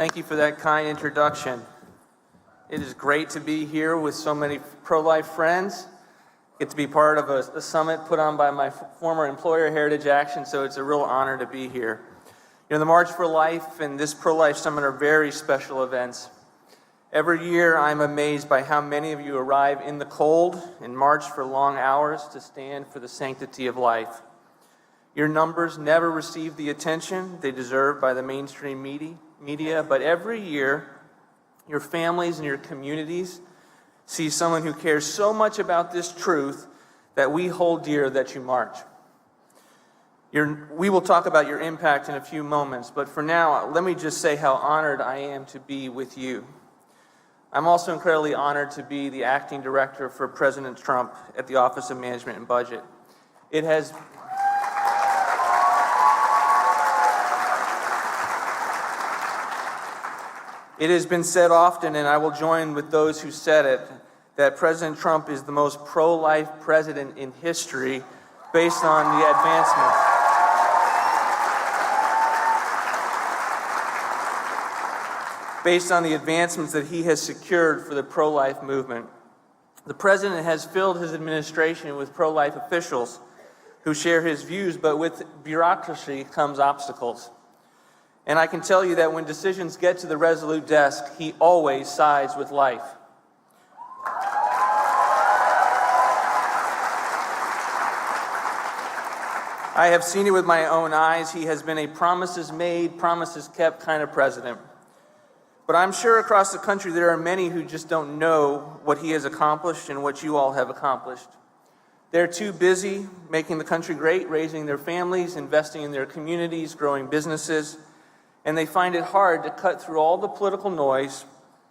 Thank you for that kind introduction. It is great to be here with so many pro-life friends. Get to be part of a summit put on by my former employer, Heritage Action, so it's a real honor to be here. You know, the March for Life and this Pro-Life Summit are very special events. Every year, I'm amazed by how many of you arrive in the cold and march for long hours to stand for the sanctity of life. Your numbers never receive the attention they deserve by the mainstream media, but every year, your families and your communities see someone who cares so much about this truth that we hold dear that you march. We will talk about your impact in a few moments, but for now, let me just say how honored I am to be with you. I'm also incredibly honored to be the acting director for President Trump at the Office of Management and Budget. It has been said often, and I will join with those who said it, that President Trump is the most pro-life president in history based on the advancements. Based on the advancements that he has secured for the pro-life movement. The president has filled his administration with pro-life officials who share his views, but with bureaucracy comes obstacles. And I can tell you that when decisions get to the Resolute desk, he always sides with life. I have seen it with my own eyes. He has been a promises made, promises kept kind of president. But I'm sure across the country there are many who just don't know what he has accomplished and what you all have accomplished. They're too busy making the country great, raising their families, investing in their communities, growing businesses, and they find it hard to cut through all the political noise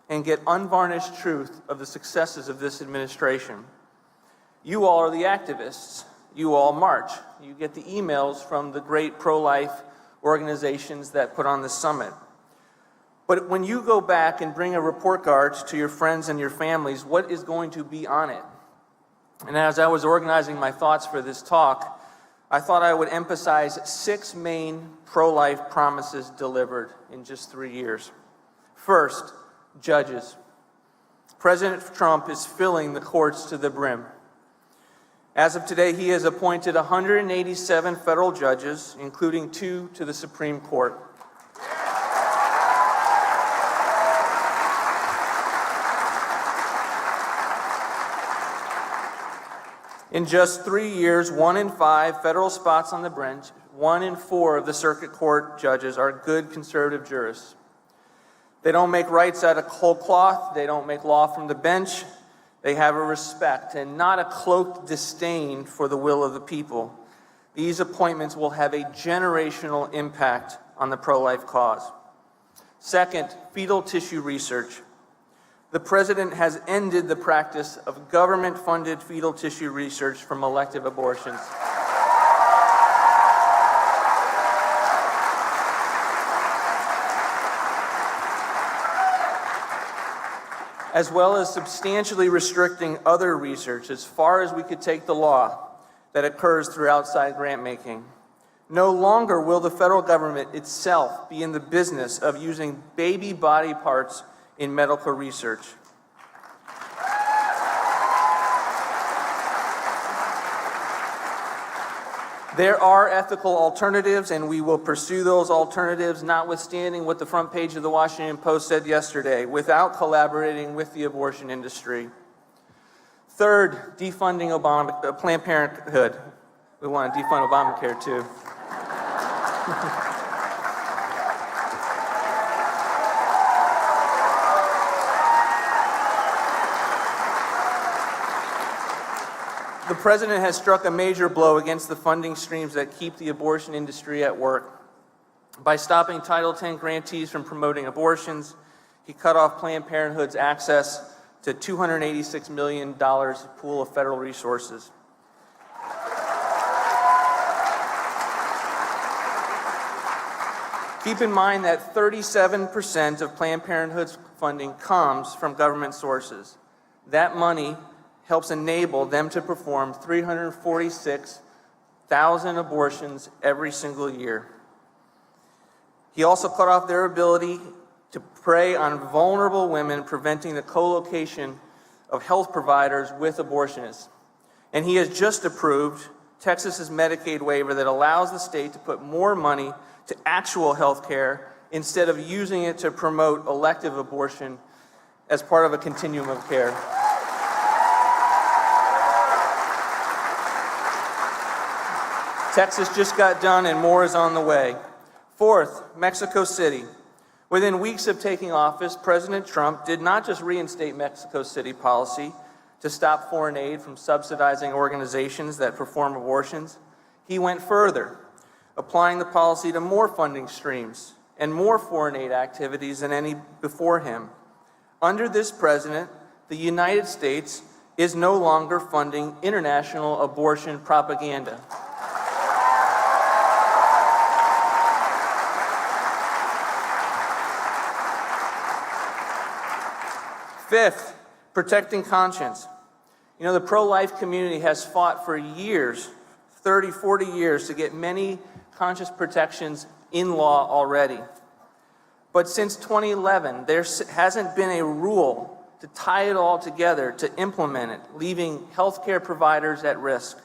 and get unvarnished truth of the successes of this administration. You all are the activists. You all march. You get the emails from the great pro-life organizations that put on the summit. But when you go back and bring a report card to your friends and your families, what is going to be on it? And as I was organizing my thoughts for this talk, I thought I would emphasize 6 main pro-life promises delivered in just 3 years. First, judges. President Trump is filling the courts to the brim. As of today, he has appointed 187 federal judges, including 2 to the Supreme Court. In just 3 years, 1 in 5 federal spots on the bench, 1 in 4 of the circuit court judges are good conservative jurists. They don't make rights out of whole cloth. They don't make law from the bench. They have a respect and not a cloaked disdain for the will of the people. These appointments will have a generational impact on the pro-life cause. Second, fetal tissue research. The president has ended the practice of government-funded fetal tissue research from elective abortions. As well as substantially restricting other research as far as we could take the law that occurs through outside grant making. No longer will the federal government itself be in the business of using baby body parts in medical research. There are ethical alternatives, and we will pursue those alternatives, notwithstanding what the front page of the Washington Post said yesterday, without collaborating with the abortion industry. Third, defunding Planned Parenthood. We want to defund Obamacare, too. The president has struck a major blow against the funding streams that keep the abortion industry at work. By stopping Title X grantees from promoting abortions, he cut off Planned Parenthood's access to $286 million pool of federal resources. Keep in mind that 37% of Planned Parenthood's funding comes from government sources. That money helps enable them to perform 346,000 abortions every single year. He also cut off their ability to prey on vulnerable women, preventing the co-location of health providers with abortionists. And he has just approved Texas's Medicaid waiver that allows the state to put more money to actual health care instead of using it to promote elective abortion as part of a continuum of care. Texas just got done and more is on the way. Fourth, Mexico City. Within weeks of taking office, President Trump did not just reinstate Mexico City policy to stop foreign aid from subsidizing organizations that perform abortions. He went further, applying the policy to more funding streams and more foreign aid activities than any before him. Under this president, the United States is no longer funding international abortion propaganda. Fifth, protecting conscience. You know, the pro-life community has fought for years, 30, 40 years, to get many conscience protections in law already. But since 2011, there hasn't been a rule to tie it all together, to implement it, leaving healthcare providers at risk.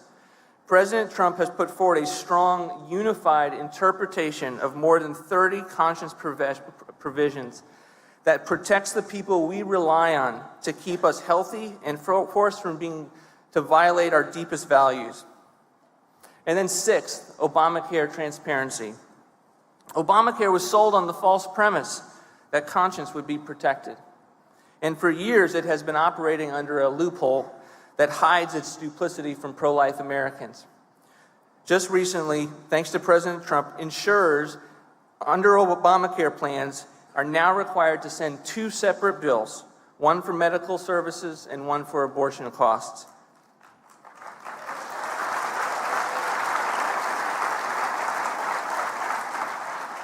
President Trump has put forward a strong, unified interpretation of more than 30 conscience provisions that protects the people we rely on to keep us healthy and for us from being to violate our deepest values. And then sixth, Obamacare transparency. Obamacare was sold on the false premise that conscience would be protected. And for years, it has been operating under a loophole that hides its duplicity from pro-life Americans. Just recently, thanks to President Trump, insurers under Obamacare plans are now required to send two separate bills, one for medical services and one for abortion costs.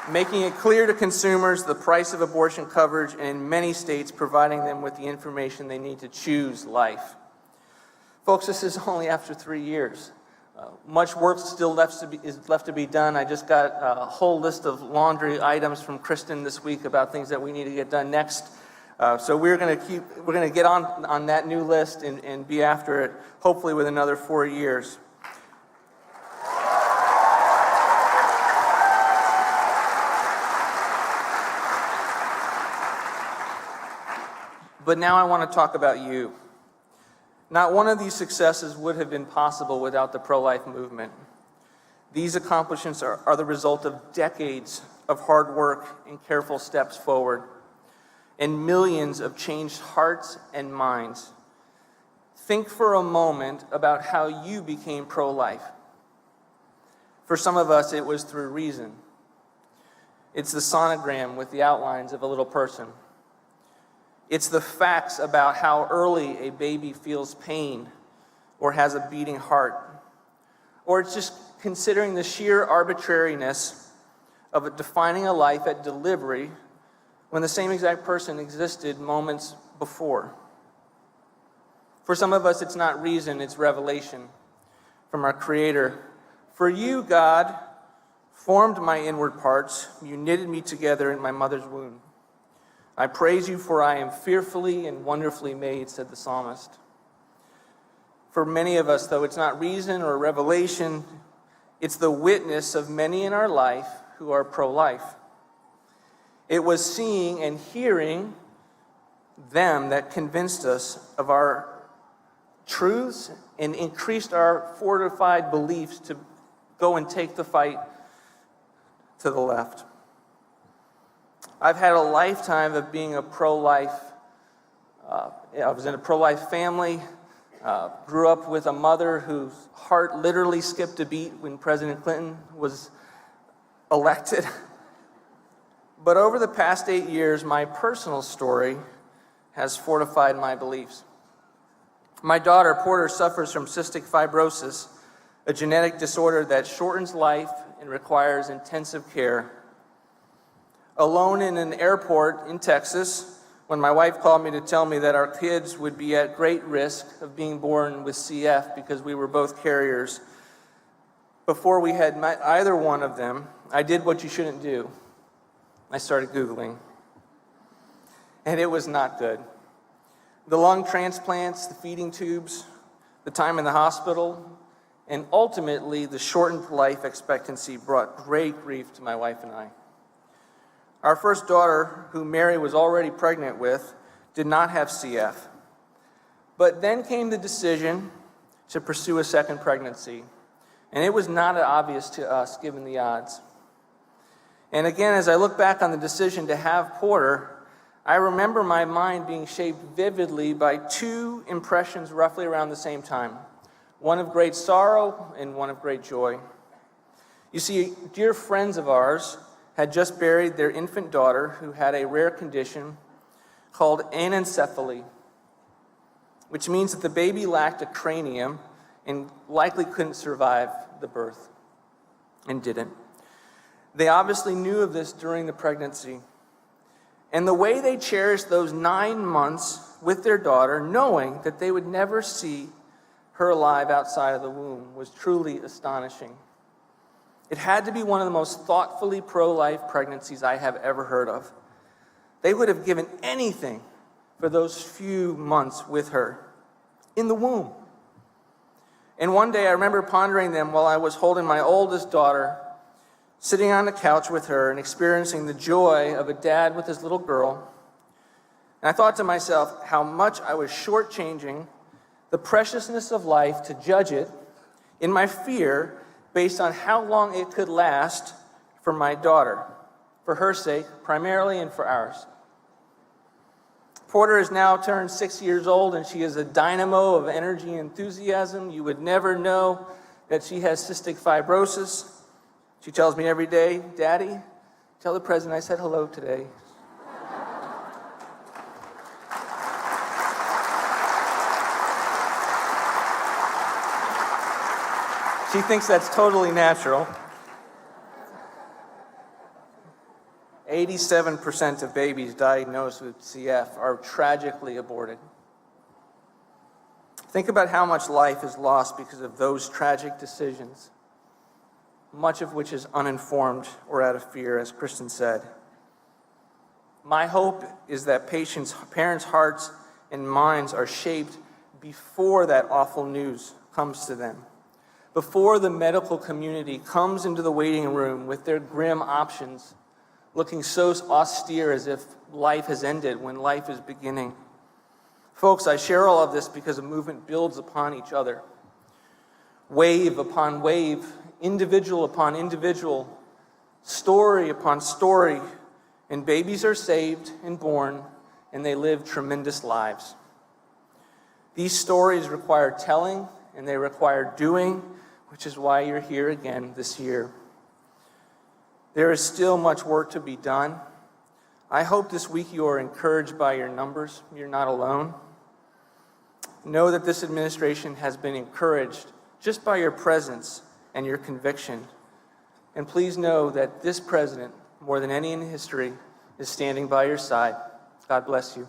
Making it clear to consumers the price of abortion coverage, and in many states providing them with the information they need to choose life. Folks, this is only after 3 years. Much work still is left to be done. I just got a whole list of laundry items from Kristen this week about things that we need to get done next. So we're going to get on that new list and be after it, hopefully with another 4 years. But now I want to talk about you. Not one of these successes would have been possible without the pro-life movement. These accomplishments are the result of decades of hard work and careful steps forward, and millions of changed hearts and minds. Think for a moment about how you became pro-life. For some of us, it was through reason. It's the sonogram with the outlines of a little person. It's the facts about how early a baby feels pain or has a beating heart. Or it's just considering the sheer arbitrariness of defining a life at delivery when the same exact person existed moments before. For some of us, it's not reason, it's revelation from our Creator. For you, God, formed my inward parts. You knitted me together in my mother's womb. I praise you, for I am fearfully and wonderfully made, said the psalmist. For many of us, though, it's not reason or revelation, it's the witness of many in our life who are pro-life. It was seeing and hearing them that convinced us of our truths and increased our fortified beliefs to go and take the fight to the left. I've had a lifetime of being a pro-life. I was in a pro-life family, grew up with a mother whose heart literally skipped a beat when President Clinton was elected. But over the past 8 years, my personal story has fortified my beliefs. My daughter, Porter, suffers from cystic fibrosis, a genetic disorder that shortens life and requires intensive care. Alone in an airport in Texas, when my wife called me to tell me that our kids would be at great risk of being born with CF because we were both carriers, before we had met either one of them, I did what you shouldn't do. I started Googling. and it was not good. The lung transplants, the feeding tubes, the time in the hospital, and ultimately the shortened life expectancy brought great grief to my wife and I. Our first daughter, who Mary was already pregnant with, did not have CF. But then came the decision to pursue a second pregnancy, and it was not obvious to us given the odds. And again, as I look back on the decision to have Porter, I remember my mind being shaped vividly by two impressions roughly around the same time, one of great sorrow and one of great joy. You see, dear friends of ours had just buried their infant daughter who had a rare condition called anencephaly, which means that the baby lacked a cranium and likely couldn't survive the birth, and didn't. They obviously knew of this during the pregnancy. And the way they cherished those 9 months with their daughter, knowing that they would never see her alive outside of the womb, was truly astonishing. It had to be one of the most thoughtfully pro-life pregnancies I have ever heard of. They would have given anything for those few months with her in the womb. And one day I remember pondering them while I was holding my oldest daughter, sitting on the couch with her and experiencing the joy of a dad with his little girl. And I thought to myself how much I was shortchanging the preciousness of life to judge it in my fear based on how long it could last for my daughter, for her sake primarily and for ours. Porter has now turned 6 years old, and she is a dynamo of energy and enthusiasm. You would never know that she has cystic fibrosis. She tells me every day, "Daddy, tell the president I said hello today." She thinks that's totally natural. 87% of babies diagnosed with CF are tragically aborted. Think about how much life is lost because of those tragic decisions, much of which is uninformed or out of fear, as Kristen said. My hope is that parents' hearts and minds are shaped before that awful news comes to them, before the medical community comes into the waiting room with their grim options, looking so austere as if life has ended when life is beginning. Folks, I share all of this because a movement builds upon each other. Wave upon wave, individual upon individual, story upon story, and babies are saved and born, and they live tremendous lives. These stories require telling, and they require doing, which is why you're here again this year. There is still much work to be done. I hope this week you are encouraged by your numbers. You're not alone. Know that this administration has been encouraged just by your presence and your conviction. And please know that this president, more than any in history, is standing by your side. God bless you.